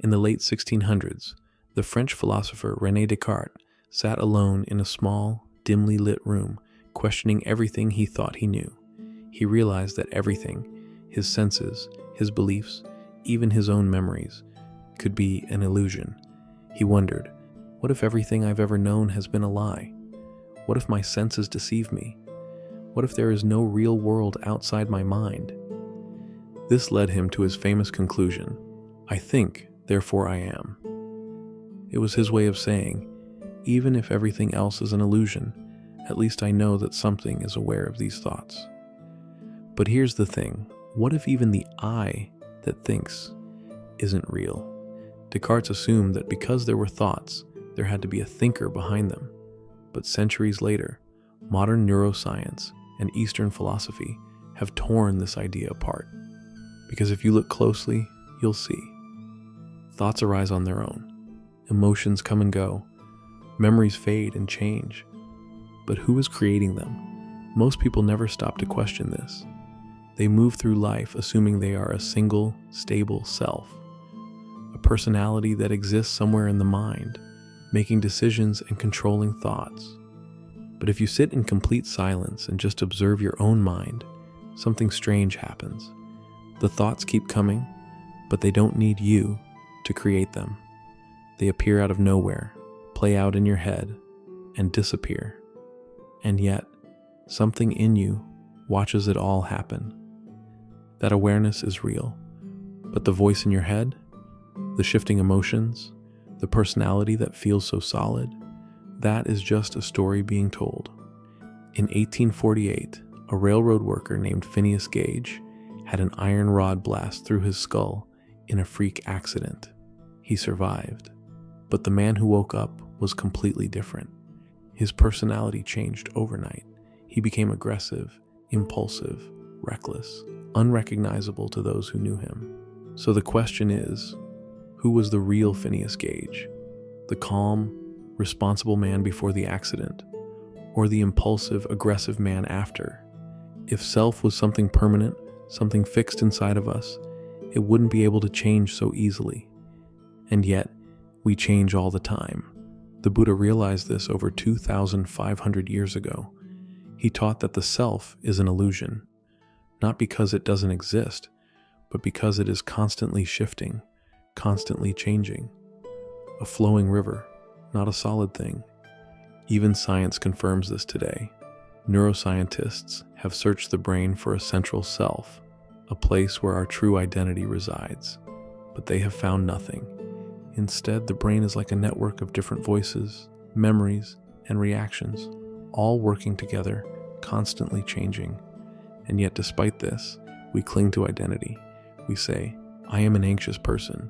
In the late 1600s, the French philosopher René Descartes sat alone in a small, dimly lit room, questioning everything he thought he knew. He realized that everything, his senses, his beliefs, even his own memories, could be an illusion. He wondered, what if everything I've ever known has been a lie? What if my senses deceive me? What if there is no real world outside my mind? This led him to his famous conclusion, I think, therefore I am. It was his way of saying, even if everything else is an illusion, at least I know that something is aware of these thoughts. But here's the thing, what if even the I that thinks isn't real? Descartes assumed that because there were thoughts, there had to be a thinker behind them. But centuries later, modern neuroscience and Eastern philosophy have torn this idea apart. Because if you look closely, you'll see. Thoughts arise on their own. Emotions come and go. Memories fade and change. But who is creating them? Most people never stop to question this. They move through life assuming they are a single, stable self. A personality that exists somewhere in the mind, making decisions and controlling thoughts. But if you sit in complete silence and just observe your own mind, something strange happens. The thoughts keep coming, but they don't need you to create them. They appear out of nowhere, play out in your head, and disappear. And yet, something in you watches it all happen. That awareness is real, but the voice in your head, the shifting emotions, the personality that feels so solid, that is just a story being told. In 1848, a railroad worker named Phineas Gage had an iron rod blast through his skull in a freak accident. He survived, but the man who woke up was completely different. His personality changed overnight. He became aggressive, impulsive, reckless, unrecognizable to those who knew him. So the question is, who was the real Phineas Gage? The calm, responsible man before the accident, or the impulsive, aggressive man after? If self was something permanent, something fixed inside of us, it wouldn't be able to change so easily. And yet, we change all the time. The Buddha realized this over 2,500 years ago. He taught that the self is an illusion, not because it doesn't exist, but because it is constantly shifting, constantly changing. A flowing river, not a solid thing. Even science confirms this today. Neuroscientists have searched the brain for a central self, a place where our true identity resides, but they have found nothing. Instead, the brain is like a network of different voices, memories, and reactions, all working together, constantly changing. And yet, despite this, we cling to identity. We say, I am an anxious person.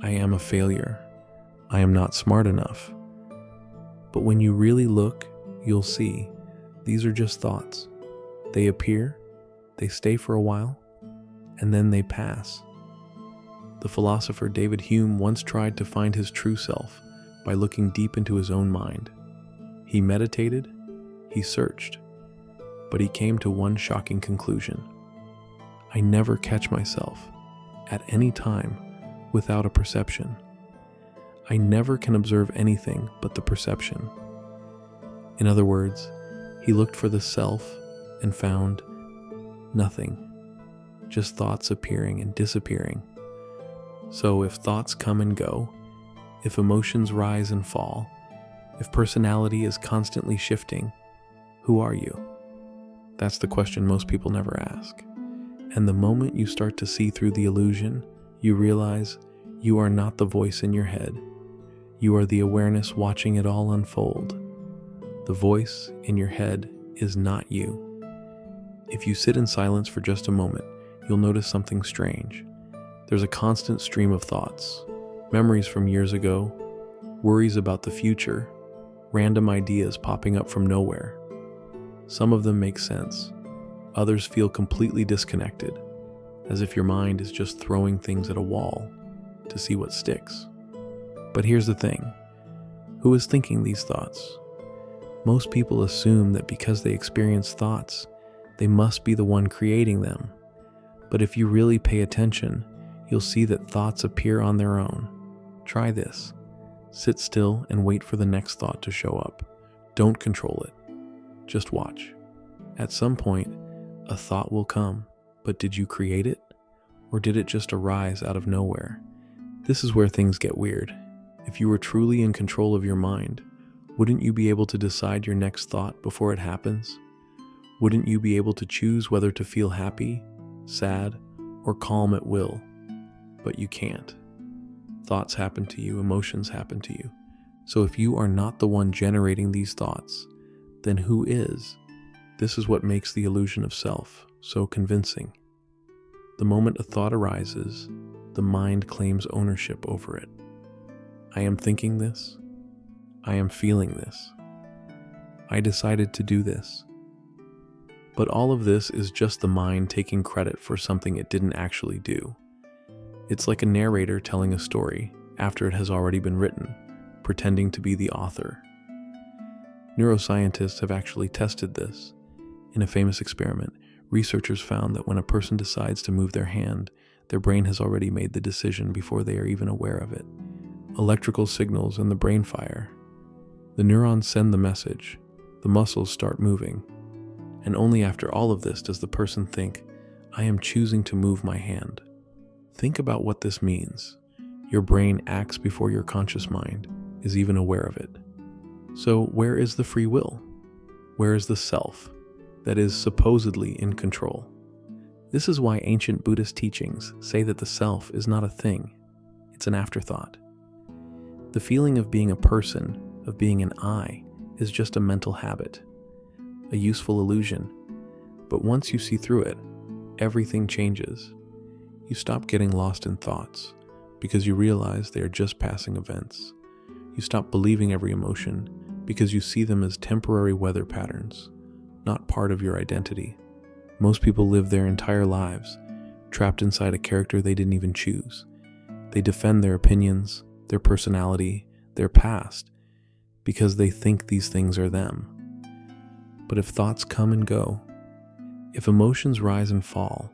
I am a failure. I am not smart enough. But when you really look, you'll see these are just thoughts. They appear, they stay for a while, and then they pass. The philosopher David Hume once tried to find his true self by looking deep into his own mind. He meditated, he searched, but he came to one shocking conclusion. I never catch myself, at any time, without a perception. I never can observe anything but the perception. In other words, he looked for the self and found nothing, just thoughts appearing and disappearing. So if thoughts come and go, if emotions rise and fall, if personality is constantly shifting, who are you? That's the question most people never ask. And the moment you start to see through the illusion, you realize you are not the voice in your head. You are the awareness watching it all unfold. The voice in your head is not you. If you sit in silence for just a moment, you'll notice something strange. There's a constant stream of thoughts, memories from years ago, worries about the future, random ideas popping up from nowhere. Some of them make sense. Others feel completely disconnected, as if your mind is just throwing things at a wall to see what sticks. But here's the thing. Who is thinking these thoughts? Most people assume that because they experience thoughts, they must be the one creating them. But if you really pay attention, you'll see that thoughts appear on their own. Try this. Sit still and wait for the next thought to show up. Don't control it. Just watch. At some point, a thought will come, but did you create it? Or did it just arise out of nowhere? This is where things get weird. If you were truly in control of your mind, wouldn't you be able to decide your next thought before it happens? Wouldn't you be able to choose whether to feel happy, sad, or calm at will? But you can't. Thoughts happen to you, emotions happen to you. So if you are not the one generating these thoughts, then who is? This is what makes the illusion of self so convincing. The moment a thought arises, the mind claims ownership over it. I am thinking this. I am feeling this. I decided to do this. But all of this is just the mind taking credit for something it didn't actually do. It's like a narrator telling a story after it has already been written, pretending to be the author. Neuroscientists have actually tested this. In a famous experiment, researchers found that when a person decides to move their hand, their brain has already made the decision before they are even aware of it. Electrical signals in the brain fire. The neurons send the message. The muscles start moving. And only after all of this does the person think, I am choosing to move my hand. Think about what this means. Your brain acts before your conscious mind is even aware of it. So where is the free will? Where is the self that is supposedly in control? This is why ancient Buddhist teachings say that the self is not a thing, it's an afterthought. The feeling of being a person, of being an I, is just a mental habit, a useful illusion. But once you see through it, everything changes. You stop getting lost in thoughts because you realize they are just passing events. You stop believing every emotion because you see them as temporary weather patterns, not part of your identity. Most people live their entire lives trapped inside a character they didn't even choose. They defend their opinions, their personality, their past, because they think these things are them. But if thoughts come and go, if emotions rise and fall,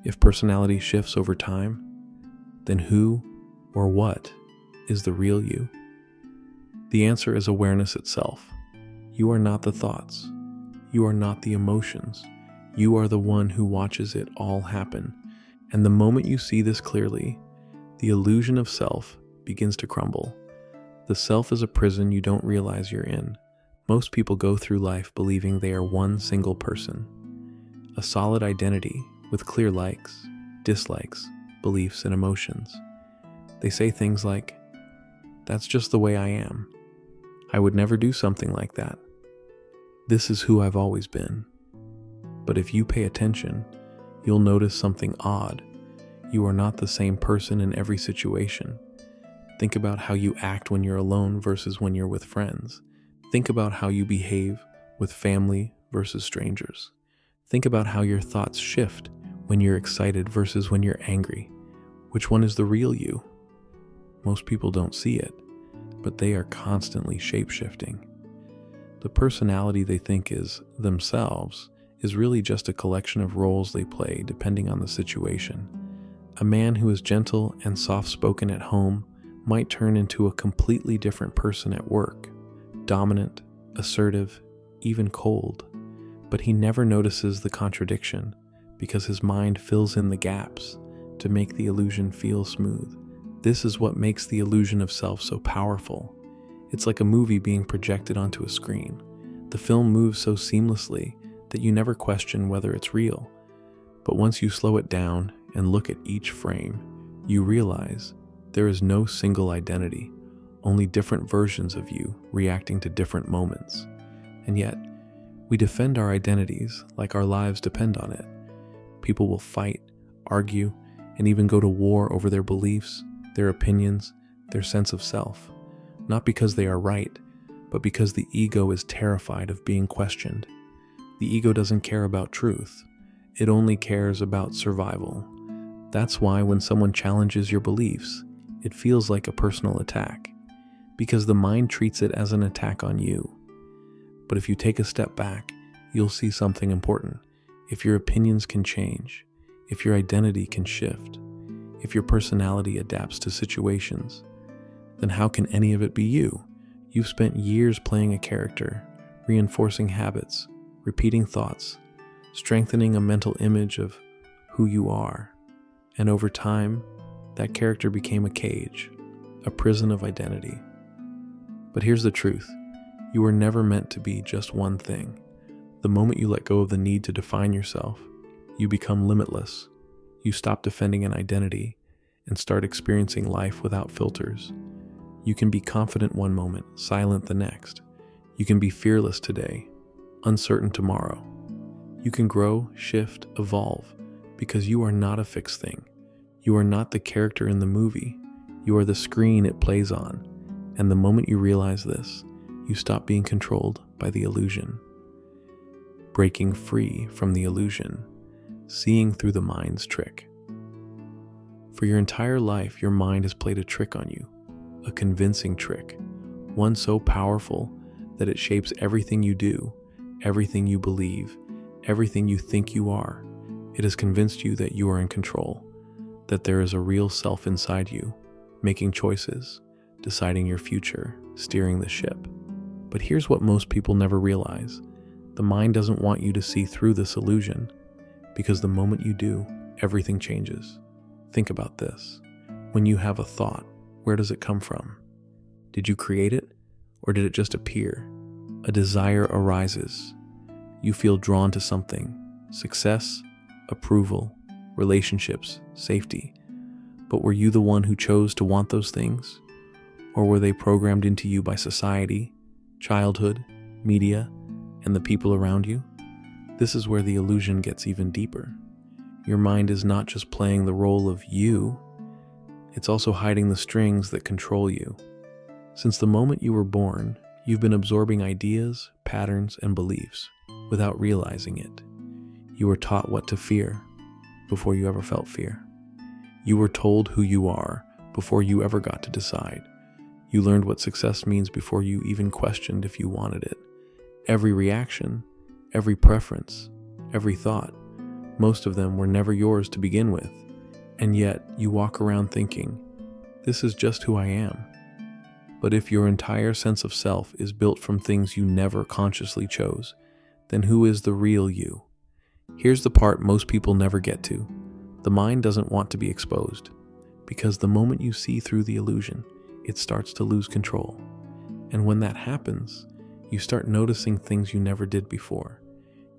if personality shifts over time, then who or what is the real you? The answer is awareness itself. You are not the thoughts. You are not the emotions. You are the one who watches it all happen. And the moment you see this clearly, the illusion of self begins to crumble. The self is a prison you don't realize you're in. Most people go through life believing they are one single person, a solid identity with clear likes, dislikes, beliefs, and emotions. They say things like, "That's just the way I am. I would never do something like that. This is who I've always been." But if you pay attention, you'll notice something odd. You are not the same person in every situation. Think about how you act when you're alone versus when you're with friends. Think about how you behave with family versus strangers. Think about how your thoughts shift when you're excited versus when you're angry. Which one is the real you? Most people don't see it, but they are constantly shape-shifting. The personality they think is themselves is really just a collection of roles they play depending on the situation. A man who is gentle and soft-spoken at home might turn into a completely different person at work, dominant, assertive, even cold. But he never notices the contradiction because his mind fills in the gaps to make the illusion feel smooth. This is what makes the illusion of self so powerful. It's like a movie being projected onto a screen. The film moves so seamlessly that you never question whether it's real. But once you slow it down and look at each frame, you realize there is no single identity, only different versions of you reacting to different moments. And yet, we defend our identities like our lives depend on it. People will fight, argue, and even go to war over their beliefs, their opinions, their sense of self. Not because they are right, but because the ego is terrified of being questioned. The ego doesn't care about truth. It only cares about survival. That's why when someone challenges your beliefs, it feels like a personal attack, because the mind treats it as an attack on you. But if you take a step back, you'll see something important. If your opinions can change, if your identity can shift, if your personality adapts to situations, then how can any of it be you? You've spent years playing a character, reinforcing habits, repeating thoughts, strengthening a mental image of who you are. And over time, that character became a cage, a prison of identity. But here's the truth. You were never meant to be just one thing. The moment you let go of the need to define yourself, you become limitless. You stop defending an identity and start experiencing life without filters. You can be confident one moment, silent the next. You can be fearless today, uncertain tomorrow. You can grow, shift, evolve, because you are not a fixed thing. You are not the character in the movie. You are the screen it plays on. And the moment you realize this, you stop being controlled by the illusion. Breaking free from the illusion, seeing through the mind's trick. For your entire life, your mind has played a trick on you, a convincing trick, one so powerful that it shapes everything you do, everything you believe, everything you think you are. It has convinced you that you are in control, that there is a real self inside you, making choices, deciding your future, steering the ship. But here's what most people never realize. The mind doesn't want you to see through this illusion, because the moment you do, everything changes. Think about this. When you have a thought, where does it come from? Did you create it, or did it just appear? A desire arises. You feel drawn to something, success, approval, relationships, safety. But were you the one who chose to want those things? Or were they programmed into you by society, childhood, media, and the people around you? This is where the illusion gets even deeper. Your mind is not just playing the role of you, it's also hiding the strings that control you. Since the moment you were born, you've been absorbing ideas, patterns, and beliefs without realizing it. You were taught what to fear before you ever felt fear. You were told who you are before you ever got to decide. You learned what success means before you even questioned if you wanted it. Every reaction, every preference, every thought, most of them were never yours to begin with. And yet you walk around thinking, this is just who I am. But if your entire sense of self is built from things you never consciously chose, then who is the real you? Here's the part most people never get to. The mind doesn't want to be exposed, because the moment you see through the illusion, it starts to lose control. And when that happens, you start noticing things you never did before.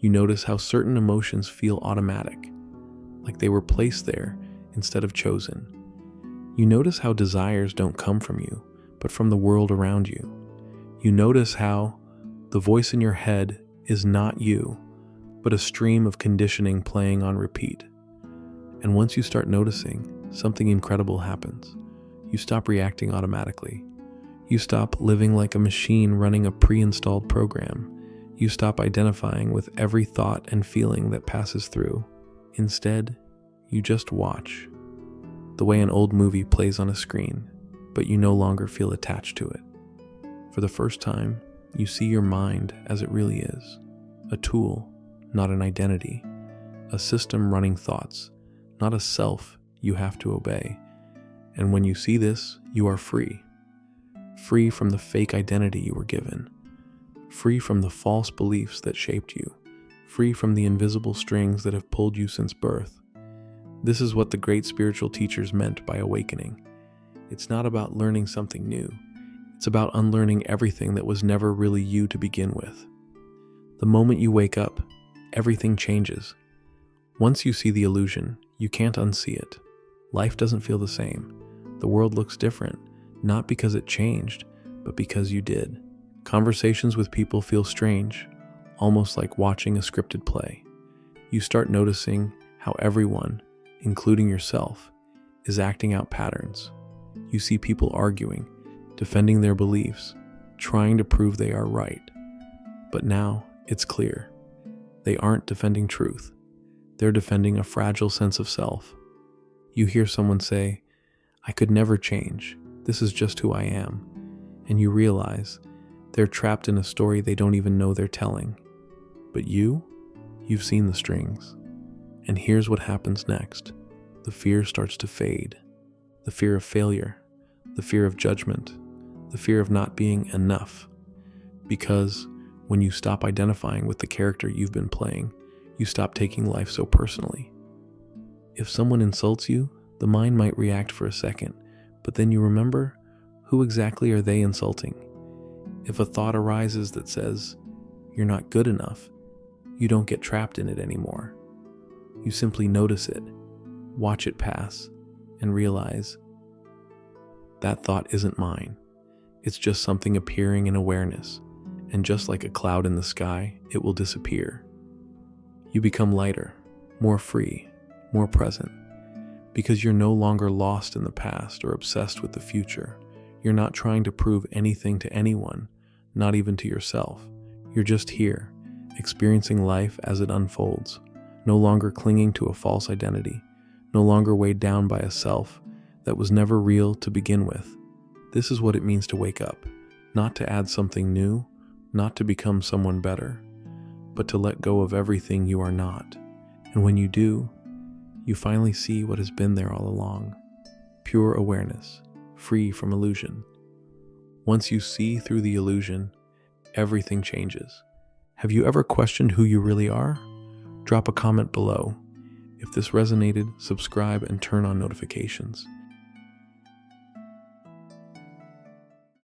You notice how certain emotions feel automatic, like they were placed there instead of chosen. You notice how desires don't come from you, but from the world around you. You notice how the voice in your head is not you, but a stream of conditioning playing on repeat. And once you start noticing, something incredible happens. You stop reacting automatically. You stop living like a machine running a pre-installed program. You stop identifying with every thought and feeling that passes through. Instead, you just watch. The way an old movie plays on a screen, but you no longer feel attached to it. For the first time, you see your mind as it really is. A tool, not an identity. A system running thoughts, not a self you have to obey. And when you see this, you are free. Free from the fake identity you were given. Free from the false beliefs that shaped you. Free from the invisible strings that have pulled you since birth. This is what the great spiritual teachers meant by awakening. It's not about learning something new. It's about unlearning everything that was never really you to begin with. The moment you wake up, everything changes. Once you see the illusion, you can't unsee it. Life doesn't feel the same. The world looks different, not because it changed, but because you did. Conversations with people feel strange, almost like watching a scripted play. You start noticing how everyone, including yourself, is acting out patterns. You see people arguing, defending their beliefs, trying to prove they are right. But now it's clear. They aren't defending truth. They're defending a fragile sense of self. You hear someone say, "I could never change. This is just who I am." And you realize they're trapped in a story they don't even know they're telling. But you've seen the strings. And here's what happens next. The fear starts to fade. The fear of failure, the fear of judgment, the fear of not being enough. Because when you stop identifying with the character you've been playing, you stop taking life so personally. If someone insults you, the mind might react for a second, but then you remember, who exactly are they insulting? If a thought arises that says, you're not good enough, you don't get trapped in it anymore. You simply notice it, watch it pass, and realize, that thought isn't mine. It's just something appearing in awareness, and just like a cloud in the sky, it will disappear. You become lighter, more free, more present, because you're no longer lost in the past or obsessed with the future. You're not trying to prove anything to anyone, not even to yourself. You're just here, experiencing life as it unfolds, no longer clinging to a false identity, no longer weighed down by a self that was never real to begin with. This is what it means to wake up, not to add something new, not to become someone better, but to let go of everything you are not. And when you do, you finally see what has been there all along. Pure awareness, free from illusion. Once you see through the illusion, everything changes. Have you ever questioned who you really are? Drop a comment below. If this resonated, subscribe and turn on notifications.